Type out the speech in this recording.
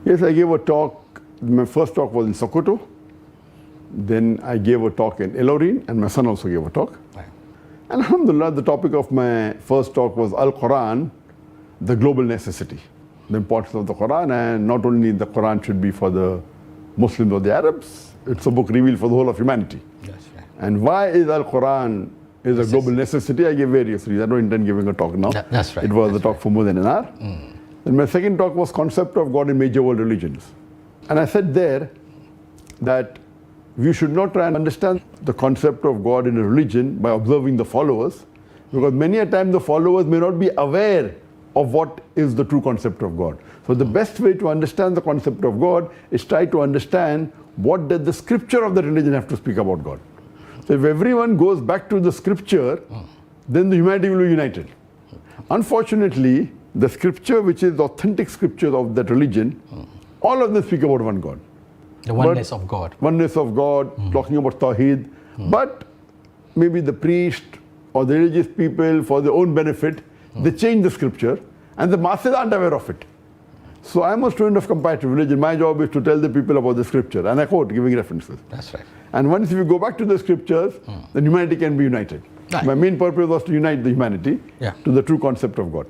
Yes, I gave a talk. My first talk was in Sokoto. Then I gave a talk in Ilorin, and my son also gave a talk. Right. And alhamdulillah, the topic of my first talk was Al-Quran, the global necessity, the importance of the Quran, and not only the Quran should be for the Muslims or the Arabs, it's a book revealed for the whole of humanity. That's right. And why is Al-Quran is a global necessity? I gave various reasons. I don't intend giving a talk now. That's right. It was a talk for more than an hour. And my second talk was concept of God in major world religions. And I said there that we should not try and understand the concept of God in a religion by observing the followers, because many a time the followers may not be aware of what is the true concept of God. So the best way to understand the concept of God is try to understand what does the scripture of the religion have to speak about God. So if everyone goes back to the scripture, then the humanity will be united. Unfortunately, the scripture which is the authentic scripture of that religion, all of them speak about one God. The oneness of God. Oneness of God, talking about Tawheed. But maybe the priest or the religious people, for their own benefit, they change the scripture and the masses aren't aware of it. So I'm a student of comparative religion. My job is to tell the people about the scripture. And I quote, giving references. That's right. And once we go back to the scriptures, then humanity can be united. Right. My main purpose was to unite the humanity to the true concept of God.